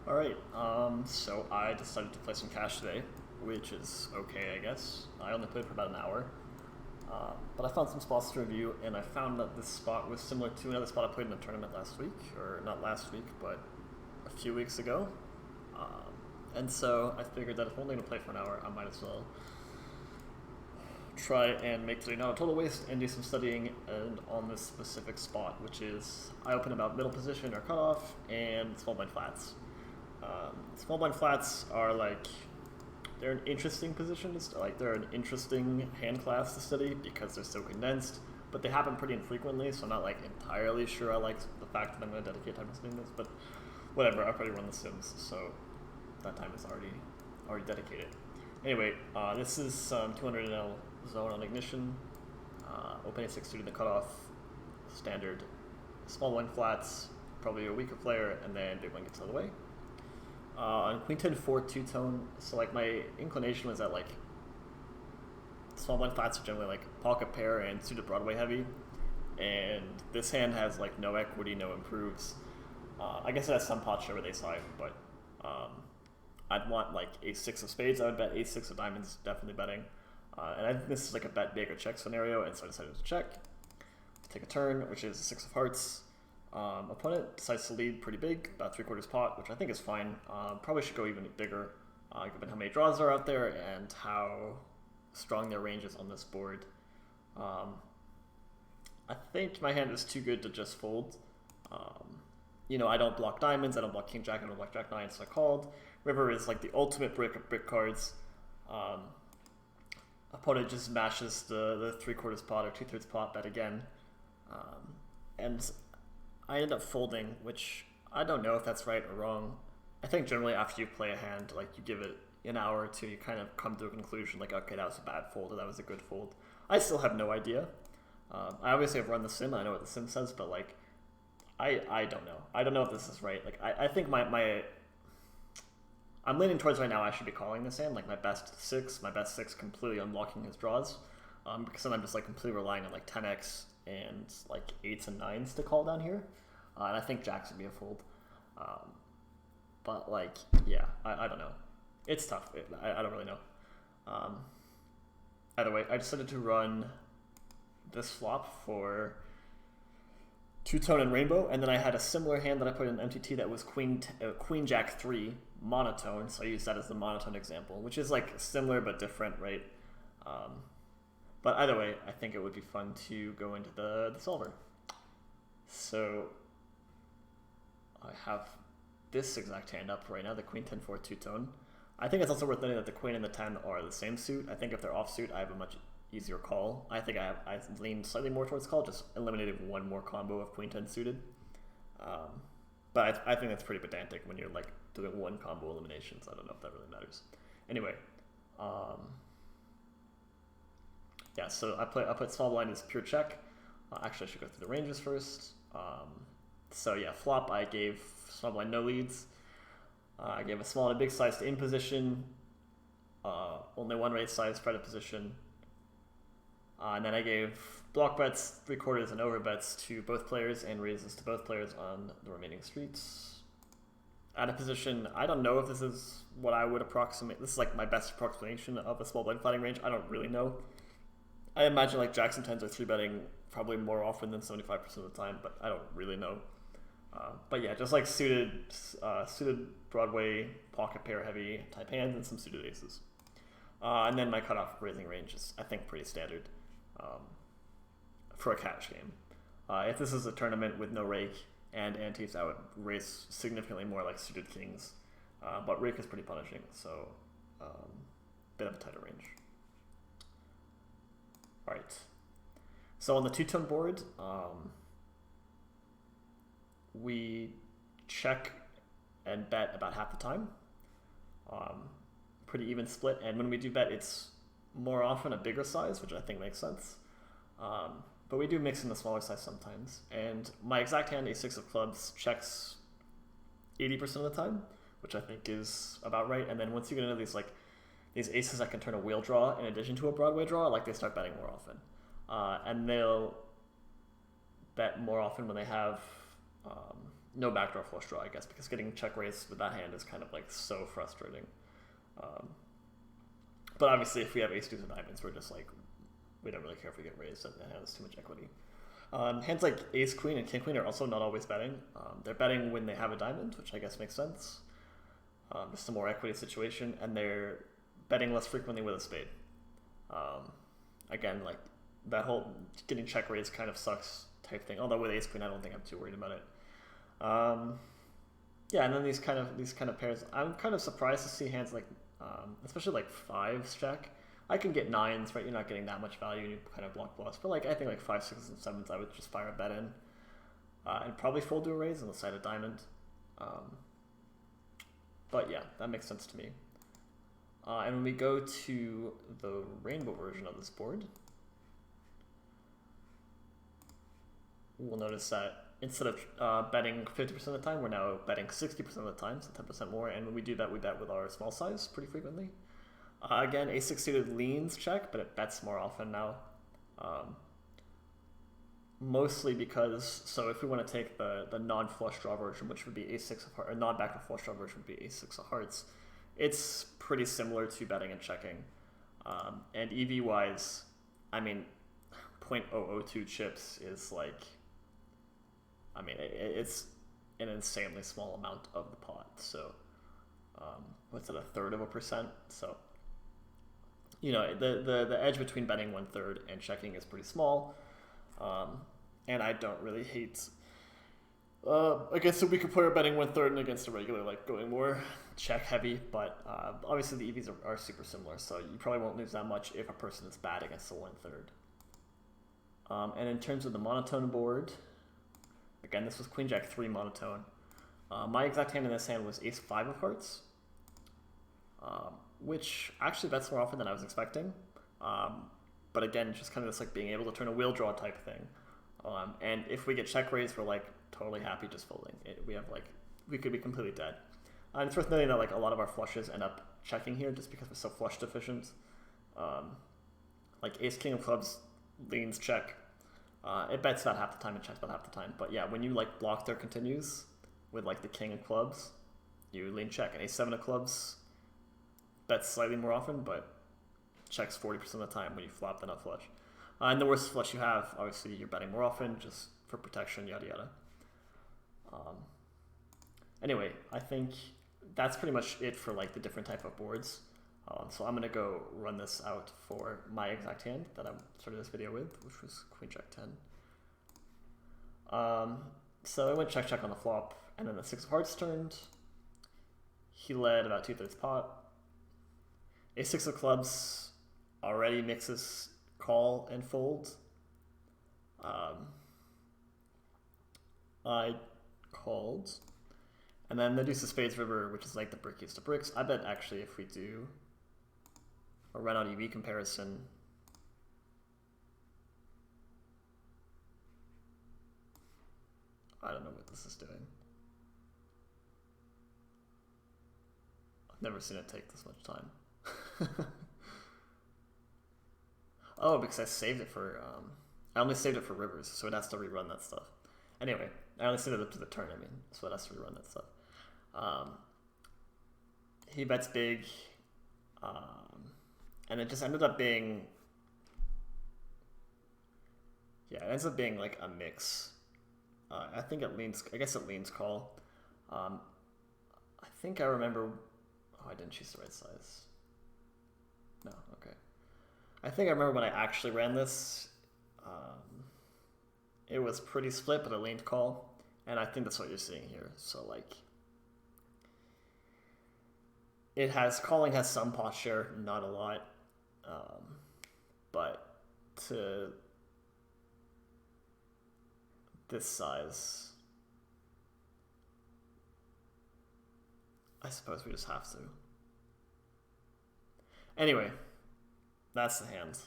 Alright, so I decided to play some cash today, which is okay, I guess. I only played for about an hour. But I found some spots to review, and I found that this spot was similar to another spot I played in a tournament last week, or not last week, but a few weeks ago. And so I figured that if I'm only going to play for an hour, I might as well try and make today not a total waste and do some studying and on this specific spot, which is I open about middle position or cutoff and small blind flats. Small blind flats are they're an interesting position they're an interesting hand class to study because they're so condensed, but they happen pretty infrequently, so I'm not entirely sure I like the fact that I'm going to dedicate time to studying this, but whatever, I've already run the sims, so that time is already dedicated. Anyway, this is some 200 NL zone on ignition, open a 6 2 to the cutoff, standard small blind flats, probably a weaker player, and then big one gets out of the way. On Queen 10 4 two tone, so my inclination was that small blind flats are generally pocket pair and suited Broadway heavy, and this hand has no equity, no improves. I guess it has some pot share with ace high, but I'd want ace 6 of spades. I would bet ace 6 of diamonds, definitely betting. And I think this is a bet big or check scenario, and so I decided to check. Take a turn, which is 6 of hearts. Opponent decides to lead pretty big, about 3/4 pot, which I think is fine. Probably should go even bigger, given how many draws are out there and how strong their range is on this board. I think my hand is too good to just fold. I don't block diamonds, I don't block king jack, I don't block jack nine, so I called. River is the ultimate brick of brick cards. Opponent just mashes the 3/4 pot or 2/3 pot, bet again. And I end up folding, which I don't know if that's right or wrong. I think generally after you play a hand, you give it an hour or two, you kind of come to a conclusion okay, that was a bad fold or that was a good fold. I still have no idea. I obviously have run the sim, I know what the sim says, but I don't know. I don't know if this is right. I think I'm leaning towards right now I should be calling this hand, my best six completely unblocking his draws. Because then I'm just completely relying on 10x and 8s and 9s to call down here. And I think jacks would be a fold. But yeah, I don't know. It's tough. I don't really know. Either way, I decided to run this flop for two-tone and rainbow, and then I had a similar hand that I put in MTT that was queen jack 3 monotone, so I used that as the monotone example, which is similar but different, right? But either way, I think it would be fun to go into the solver. So I have this exact hand up right now, the queen 10 4 two-tone. I think it's also worth noting that the queen and the 10 are the same suit. I think if they're offsuit, I have a much easier call. I think I lean slightly more towards call, just eliminated one more combo of queen 10 suited. But I think that's pretty pedantic when you're doing one combo eliminations. I don't know if that really matters. Anyway, yeah, so I put small blind as pure check. Actually, I should go through the ranges first. So yeah, flop, I gave small blind no leads. I gave a small and a big size to in position. Only one raise size spread of position. And then I gave block bets, 3/4 and over bets to both players and raises to both players on the remaining streets. At a position, I don't know if this is what I would approximate. This is my best approximation of a small blind fighting range. I don't really know. I imagine Jackson 10s are 3-betting probably more often than 75% of the time, but I don't really know. But yeah, just suited Broadway, pocket pair heavy type hands and some suited aces. And then my cutoff raising range is, I think, pretty standard for a cash game. If this is a tournament with no rake and antes, I would raise significantly more suited kings. But rake is pretty punishing, so bit of a tighter range. Alright, so on the two-tone board, we check and bet about half the time. Pretty even split, and when we do bet, it's more often a bigger size, which I think makes sense. But we do mix in the smaller size sometimes, and my exact hand, a6 of clubs, checks 80% of the time, which I think is about right. And then once you get into these aces that can turn a wheel draw in addition to a Broadway draw, they start betting more often. And they'll bet more often when they have no backdoor flush draw, I guess, because getting check raised with that hand is kind of like so frustrating. But obviously, if we have ace deuce of diamonds, we're just like, we don't really care if we get raised. That has too much equity. Hands like ace queen and king queen are also not always betting. They're betting when they have a diamond, which I guess makes sense. Just a more equity situation, and they're betting less frequently with a spade. Again, like that whole getting check raised kind of sucks type thing. Although with ace queen, I don't think I'm too worried about it. Yeah, and then these kind of pairs. I'm kind of surprised to see hands like, especially like fives check. I can get nines, right? You're not getting that much value, and you kind of block bluffs. But like I think like 5s, 6s, and 7s, I would just fire a bet in, and probably fold to a raise on the side of diamond. But yeah, that makes sense to me. And when we go to the rainbow version of this board, we'll notice that instead of betting 50% of the time, we're now betting 60% of the time, so 10% more. And when we do that, we bet with our small size pretty frequently. Again, a6 suited leans check, but it bets more often now. Mostly because, so if we want to take the non-flush draw version, which would be a6 of hearts, or non-backdoor flush draw version would be a6 of hearts, it's pretty similar to betting and checking. And EV-wise, I mean, 0.002 chips is like, I mean, it's an insanely small amount of the pot. So, what's it, 1/3%? So, you know, the edge between betting 1/3 and checking is pretty small. And I don't really hate, against a weaker player betting 1/3 and against a regular, like going more check heavy, but obviously the EVs are super similar, so you probably won't lose that much if a person is bad against the 1/3. And in terms of the monotone board, again, this was Queen Jack 3 monotone. My exact hand in this hand was Ace 5 of hearts, which actually bets more often than I was expecting. But again, just kind of this like being able to turn a wheel draw type thing. And if we get check raised, we're like totally happy just folding. We have like, we could be completely dead. And it's worth noting that like a lot of our flushes end up checking here just because we're so flush deficient. Like ace king of clubs leans check. It bets about half the time and checks about half the time. But yeah, when you like block their continues with like the king of clubs, you lean check. And ace 7 of clubs bets slightly more often, but checks 40% of the time when you flop the nut flush. And the worse flush you have, obviously you're betting more often just for protection, yada yada. Anyway, I think that's pretty much it for like the different type of boards. So I'm gonna go run this out for my exact hand that I started this video with, which was Queen Jack 10. So I went check check on the flop, and then the 6 of hearts turned. He led about 2/3 pot. A6 of clubs already mixes call and fold. I called, and then the deuce of spades river, which is like the brickiest of bricks. I bet actually if we do a run out EV comparison, I don't know what this is doing. I've never seen it take this much time. Oh, because I saved it for, I only saved it for rivers, so it has to rerun that stuff. Anyway, I only saved it up to the turn, I mean, so it has to rerun that stuff. He bets big, and it just ended up being, yeah, it ends up being like a mix. I think it leans, I guess it leans call. I think I remember, oh, I didn't choose the right size. No, okay. I think I remember when I actually ran this, it was pretty split, but it leaned call, and I think that's what you're seeing here. So like, it has, calling has some pot share, not a lot, but to this size, I suppose we just have to. Anyway, that's the hand.